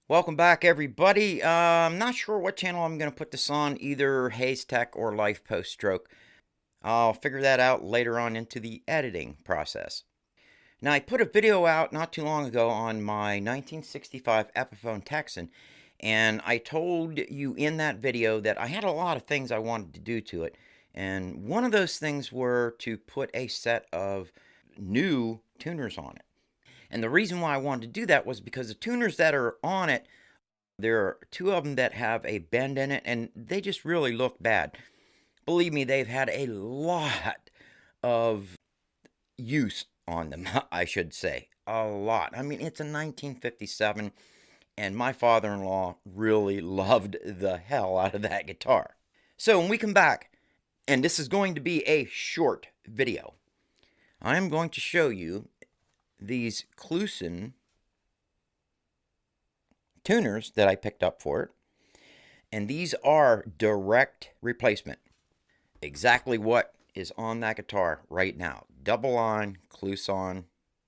Welcome back, everybody. I'm not sure what channel I'm going to put this on, either Hayes Tech or Life Post Stroke. I'll figure that out later on into the editing process. Now, I put a video out not too long ago on my 1965 Epiphone Texan, and I told you in that video that I had a lot of things I wanted to do to it, and one of those things were to put a set of new tuners on it. And the reason why I wanted to do that was because the tuners that are on it, there are two of them that have a bend in it, and they just really look bad. Believe me, they've had a lot of use on them, I should say. A lot. I mean, it's a 1957, and my father-in-law really loved the hell out of that guitar. So when we come back, and this is going to be a short video, I'm going to show you these Kluson tuners that I picked up for it, and these are direct replacement. Exactly what is on that guitar right now. Double line Kluson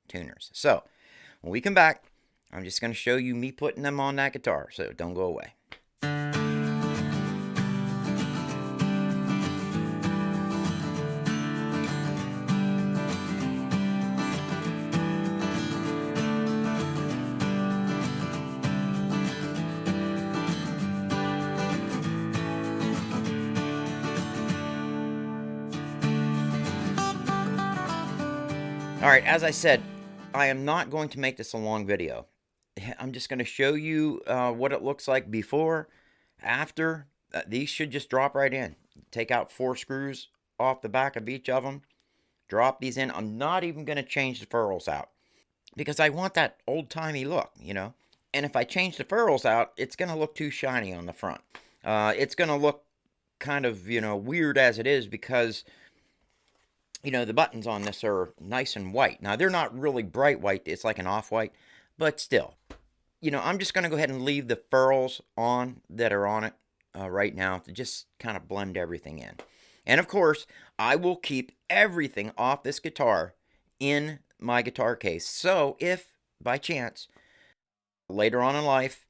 tuners. So when we come back, I'm just going to show you me putting them on that guitar, so don't go away. Alright, as I said, I am not going to make this a long video. I'm just going to show you what it looks like before, after. These should just drop right in. Take out 4 screws off the back of each of them. Drop these in. I'm not even going to change the ferrules out, because I want that old-timey look, you know. And if I change the ferrules out, it's going to look too shiny on the front. It's going to look kind of, weird as it is, because the buttons on this are nice and white. Now, they're not really bright white. It's like an off-white, but still. I'm just going to go ahead and leave the ferrules on that are on it right now to just kind of blend everything in. And, of course, I will keep everything off this guitar in my guitar case. So, if, by chance, later on in life,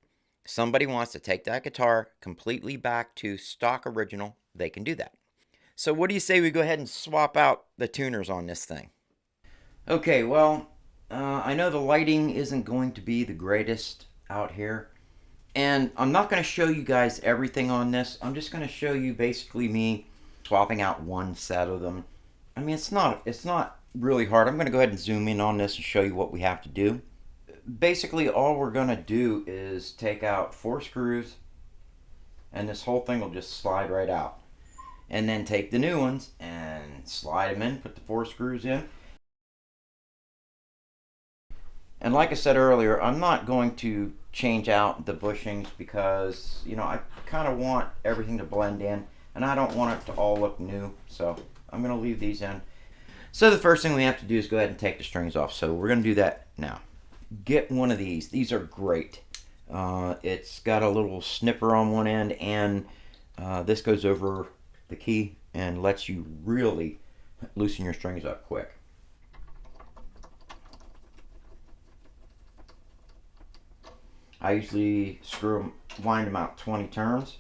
somebody wants to take that guitar completely back to stock original, they can do that. So what do you say we go ahead and swap out the tuners on this thing? Okay, well, I know the lighting isn't going to be the greatest out here, and I'm not going to show you guys everything on this. I'm just going to show you basically me swapping out one set of them. I mean, it's not really hard. I'm going to go ahead and zoom in on this and show you what we have to do. Basically, all we're going to do is take out 4 screws, and this whole thing will just slide right out. And then take the new ones and slide them in, put the 4 screws in. And like I said earlier, I'm not going to change out the bushings because, I kind of want everything to blend in, and I don't want it to all look new, so I'm going to leave these in. So the first thing we have to do is go ahead and take the strings off, so we're going to do that now. Get one of these. These are great. It's got a little snipper on one end, and this goes over the key and lets you really loosen your strings up quick. I usually wind them out 20 turns.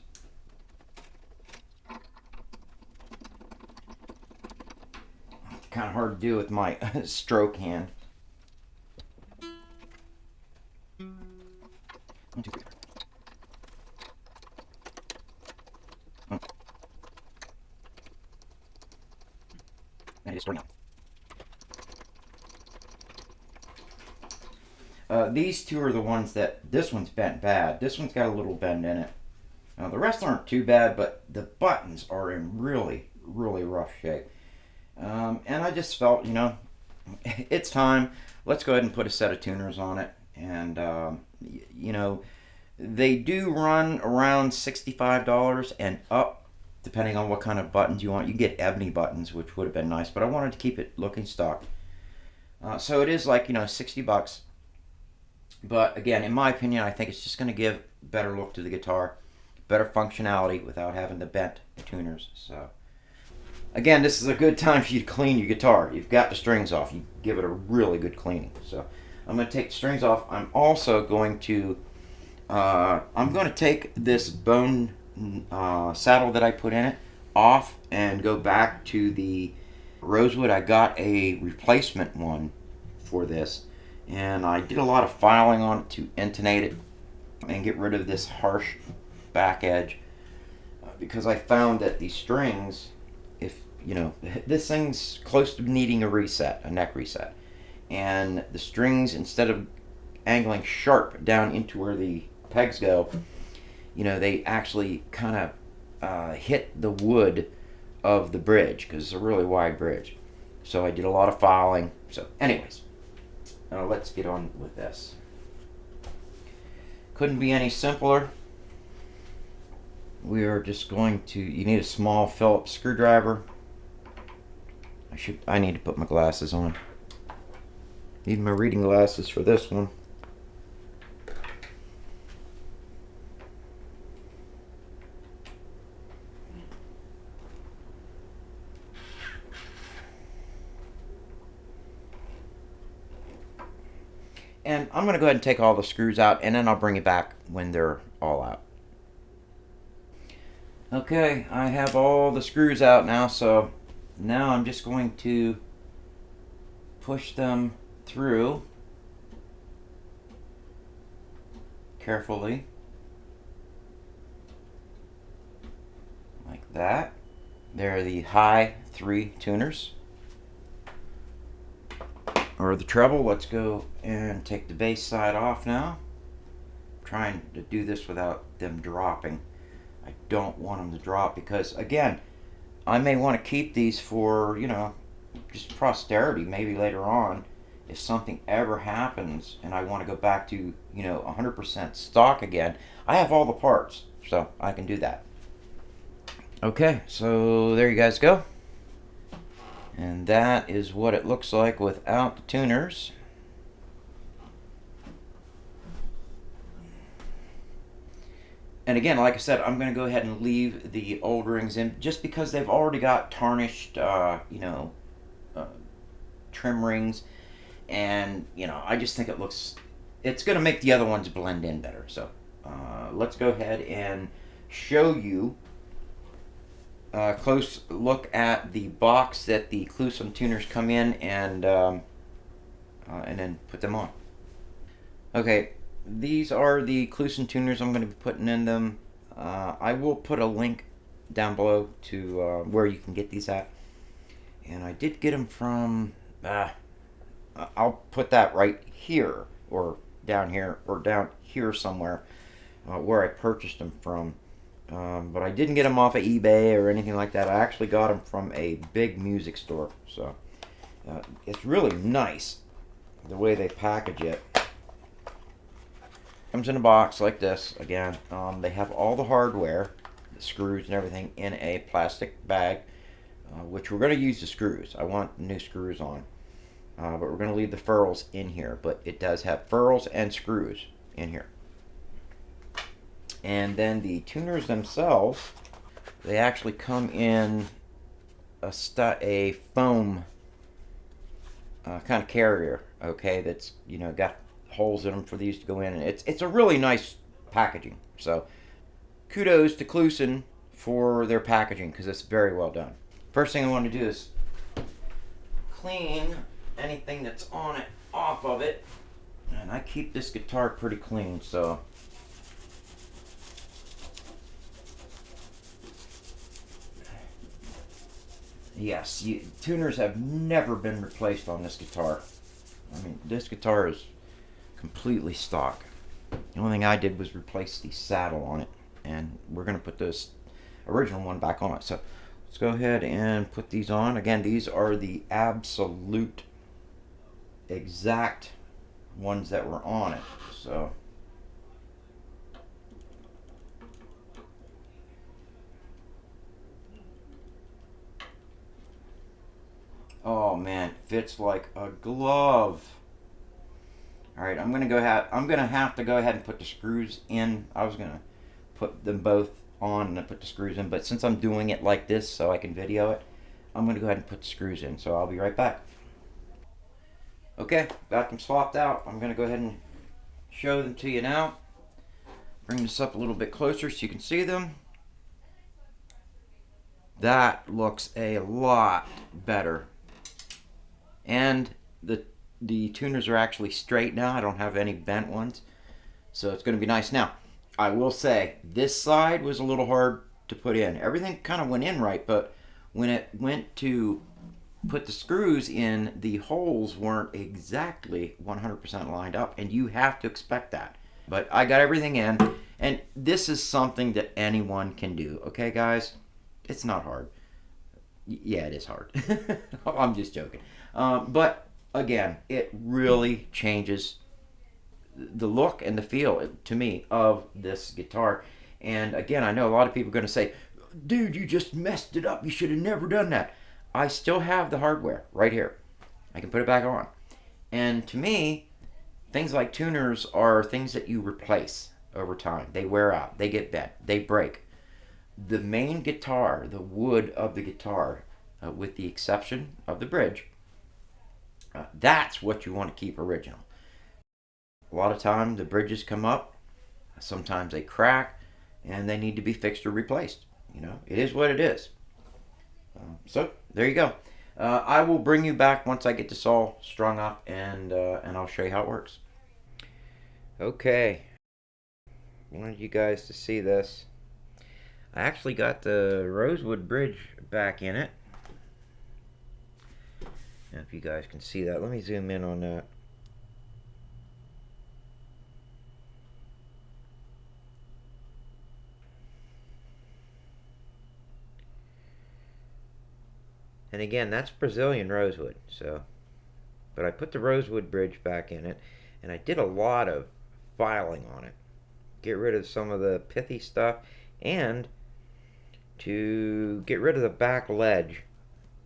Kind of hard to do with my stroke hand. 1, 2, 3. These two are the ones that, this one's bent bad. This one's got a little bend in it. Now, the rest aren't too bad, but the buttons are in really, really rough shape. And I just felt, it's time. Let's go ahead and put a set of tuners on it. And, they do run around $65 and up, depending on what kind of buttons you want. You get ebony buttons, which would have been nice, but I wanted to keep it looking stock. So it is like, $60. But again, in my opinion, I think it's just going to give better look to the guitar, better functionality without having the bent tuners. So again, this is a good time for you to clean your guitar. You've got the strings off. You give it a really good cleaning. So I'm going to take the strings off. I'm also going to I'm going to take this bone saddle that I put in it off and go back to the rosewood. I got a replacement one for this, and I did a lot of filing on it to intonate it and get rid of this harsh back edge, because I found that the strings, if you know, this thing's close to needing a reset, a neck reset, and the strings, instead of angling sharp down into where the pegs go, you know, they actually kind of hit the wood of the bridge, because it's a really wide bridge. So I did a lot of filing. So anyways, let's get on with this. Couldn't be any simpler. We are just going to, you need a small Phillips screwdriver. I need to put my glasses on. Need my reading glasses for this one. And I'm going to go ahead and take all the screws out, and then I'll bring it back when they're all out. Okay, I have all the screws out now, so now I'm just going to push them through carefully, like that. They're the high 3 tuners. Or the treble. Let's go and take the bass side off now. I'm trying to do this without them dropping. I don't want them to drop, because again, I may want to keep these for, you know, just posterity, maybe later on, if something ever happens and I want to go back to, you know, 100% stock again. I have all the parts, so I can do that. Okay, so there you guys go. And that is what it looks like without the tuners. And again, like I said, I'm going to go ahead and leave the old rings in, just because they've already got tarnished, you know, trim rings. And, you know, I just think it's going to make the other ones blend in better. So let's go ahead and show you a close look at the box that the Kluson tuners come in, and then put them on. Okay, these are the Kluson tuners I'm going to be putting in them. I will put a link down below to where you can get these at. And I did get them from, I'll put that right here, or down here, or down here somewhere, where I purchased them from. But I didn't get them off of eBay or anything like that. I actually got them from a big music store. So it's really nice the way they package it. Comes in a box like this. Again, they have all the hardware, the screws and everything, in a plastic bag, which we're going to use the screws. I want new screws on, but we're going to leave the ferrules in here. But it does have ferrules and screws in here. And then the tuners themselves, they actually come in a foam kind of carrier, okay, that's, you know, got holes in them for these to go in, and it's a really nice packaging. So kudos to Kluson for their packaging, because it's very well done. First thing I want to do is clean anything that's on it off of it, and I keep this guitar pretty clean, so yes, tuners have never been replaced on this guitar. I mean, this guitar is completely stock. The only thing I did was replace the saddle on it, and we're going to put this original one back on it. So let's go ahead and put these on. Again, these are the absolute exact ones that were on it. So oh man, fits like a glove. All right, I'm gonna have to go ahead and put the screws in. I was gonna put them both on and then put the screws in, but since I'm doing it like this so I can video it, I'm gonna go ahead and put the screws in. So I'll be right back. Okay, got them swapped out. I'm gonna go ahead and show them to you now. bring this up a little bit closer so you can see them. That looks a lot better. And the tuners are actually straight now. I don't have any bent ones. So it's going to be nice. Now, I will say, this side was a little hard to put in. Everything kind of went in right, but when it went to put the screws in, the holes weren't exactly 100% lined up, and you have to expect that. But I got everything in, and this is something that anyone can do, okay, guys? It's not hard. Yeah, it is hard. I'm just joking. But again, it really changes the look and the feel, to me, of this guitar. And again, I know a lot of people are going to say, dude, you just messed it up. You should have never done that. I still have the hardware right here. I can put it back on. And to me, things like tuners are things that you replace over time. They wear out. They get bent. They break. The main guitar, the wood of the guitar, with the exception of the bridge, that's what you want to keep original. A lot of time the bridges come up, sometimes they crack, and they need to be fixed or replaced. You know, it is what it is. So there you go. I will bring you back once I get this all strung up, and I'll show you how it works. Okay, I wanted you guys to see this. I actually got the rosewood bridge back in it. Now, if you guys can see that, let me zoom in on that. And again, that's Brazilian rosewood. So, but I put the rosewood bridge back in it, and I did a lot of filing on it. Get rid of some of the pithy stuff, and to get rid of the back ledge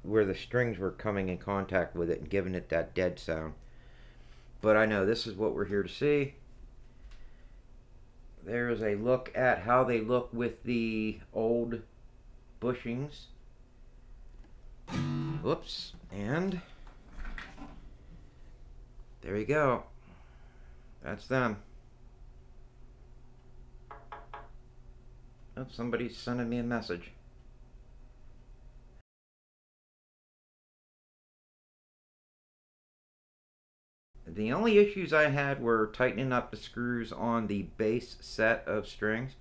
where the strings were coming in contact with it and giving it that dead sound. But I know this is what we're here to see. There's a look at how they look with the old bushings. Whoops, and there you go. That's them. Oh, somebody's sending me a message. The only issues I had were tightening up the screws on the base set of strings.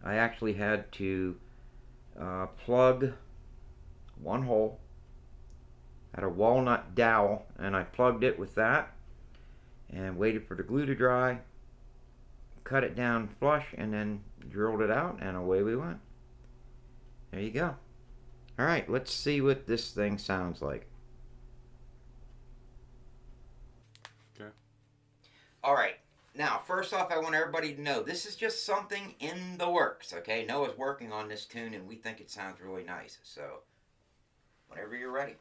I actually had to plug one hole. I had a walnut dowel, and I plugged it with that and waited for the glue to dry, cut it down flush, and then drilled it out, and away we went. There you go. Alright, let's see what this thing sounds like. Okay. Alright, now first off, I want everybody to know this is just something in the works, okay? Noah's working on this tune, and we think it sounds really nice, so whenever you're ready.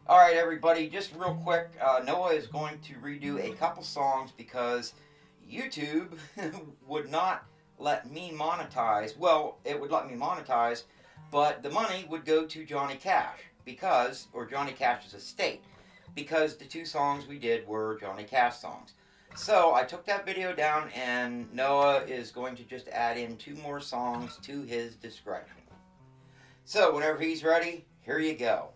All right, everybody, just real quick, Noah is going to redo a couple songs because YouTube would not let me monetize. Well, it would let me monetize, but the money would go to Johnny Cash or Johnny Cash's estate, because the 2 songs we did were Johnny Cash songs. So I took that video down, and Noah is going to just add in 2 more songs to his discretion. So whenever he's ready, here you go.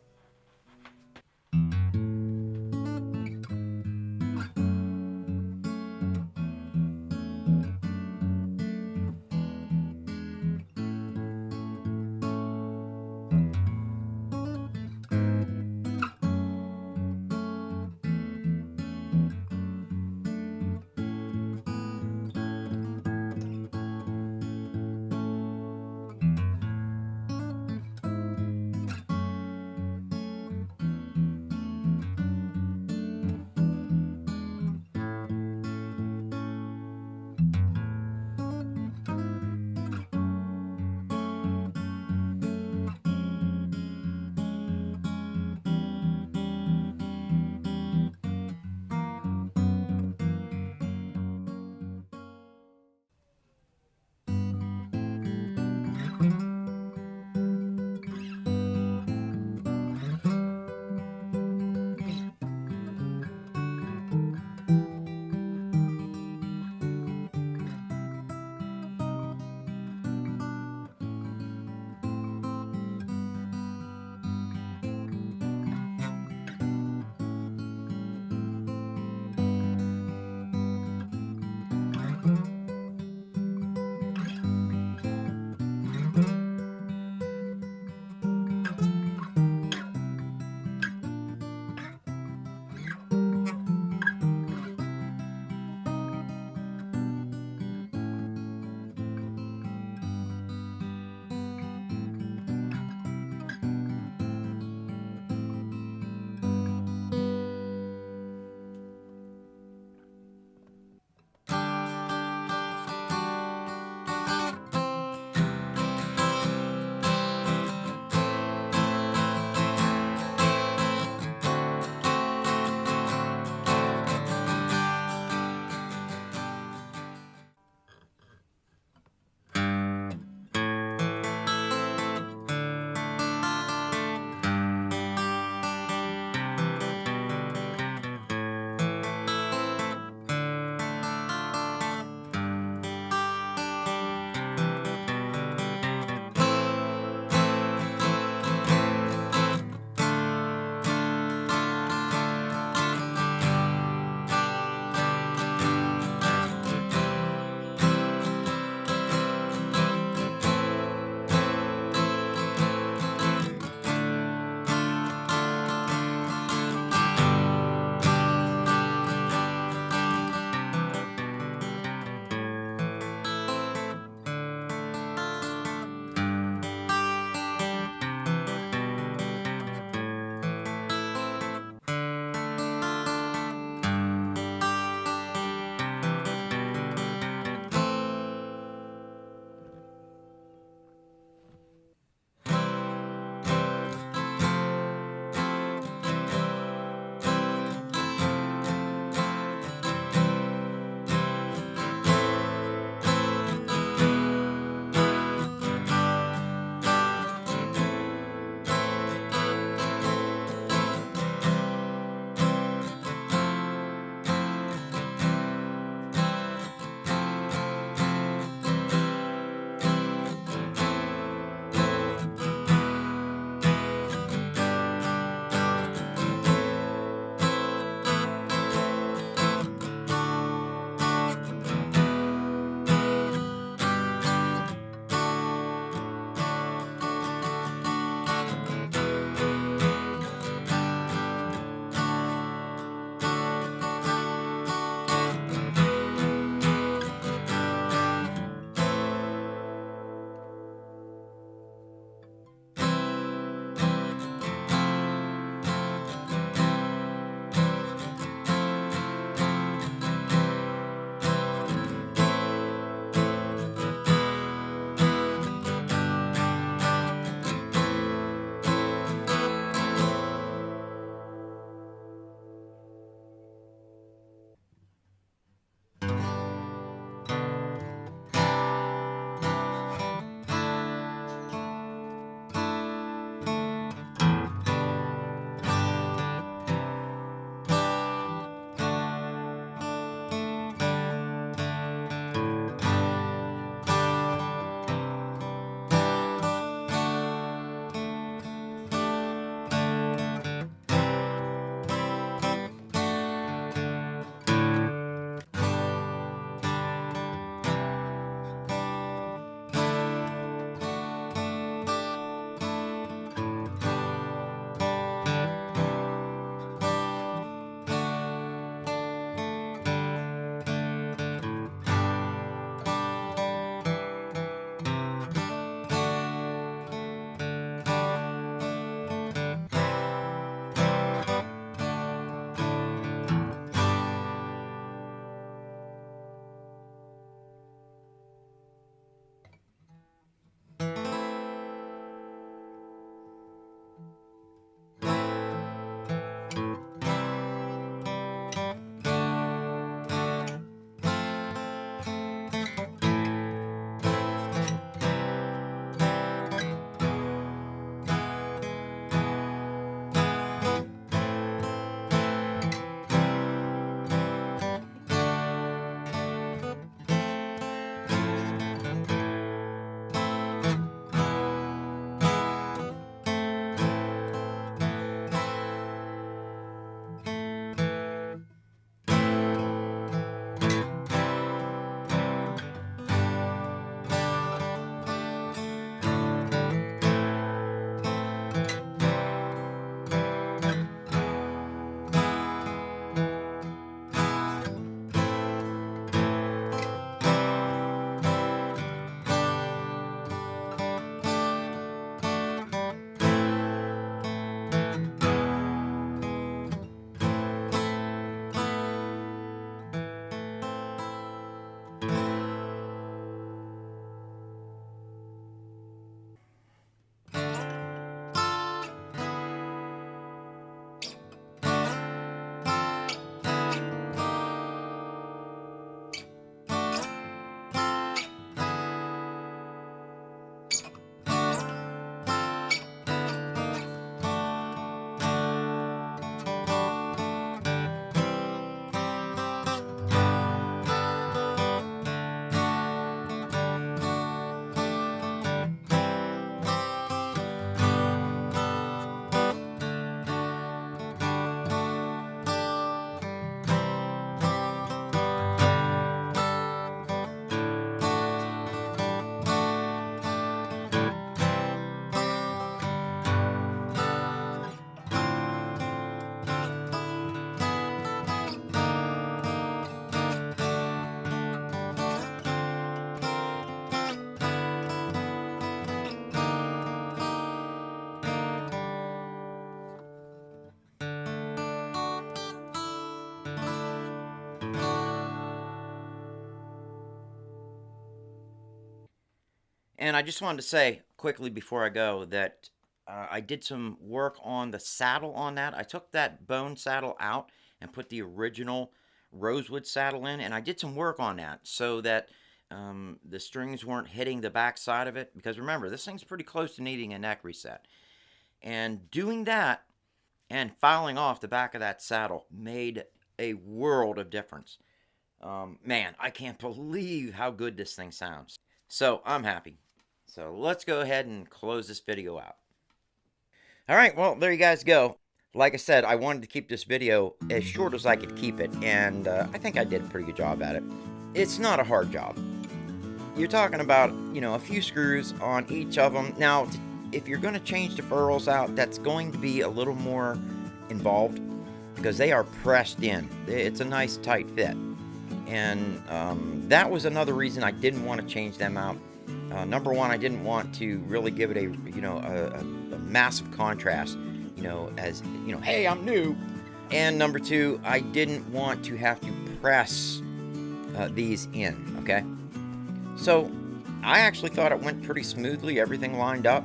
And I just wanted to say quickly before I go that I did some work on the saddle on that. I took that bone saddle out and put the original rosewood saddle in, and I did some work on that so that the strings weren't hitting the back side of it. Because remember, this thing's pretty close to needing a neck reset. And doing that and filing off the back of that saddle made a world of difference. Man, I can't believe how good this thing sounds. So I'm happy. So let's go ahead and close this video out. All right, well, there you guys go. Like I said, I wanted to keep this video as short as I could keep it, and I think I did a pretty good job at it. It's not a hard job. You're talking about, a few screws on each of them. Now, if you're going to change the ferrules out, that's going to be a little more involved because they are pressed in. It's a nice tight fit. And that was another reason I didn't want to change them out. Number one, I didn't want to really give it a massive contrast, as, hey, I'm new. And number two, I didn't want to have to press these in, okay? So I actually thought it went pretty smoothly. Everything lined up.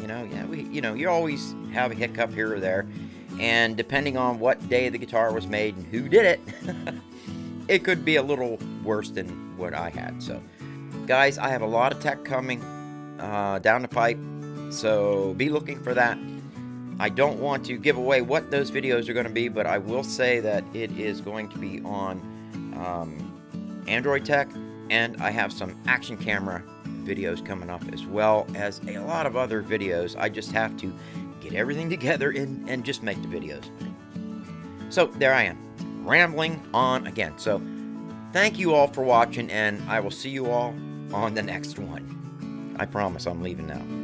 You always have a hiccup here or there. And depending on what day the guitar was made and who did it, it could be a little worse than what I had. So, guys, I have a lot of tech coming down the pipe, so be looking for that. I don't want to give away what those videos are going to be, but I will say that it is going to be on Android tech, and I have some action camera videos coming up as well as a lot of other videos. I just have to get everything together and just make the videos. So there I am, rambling on again. So thank you all for watching, and I will see you all on the next one. I promise I'm leaving now.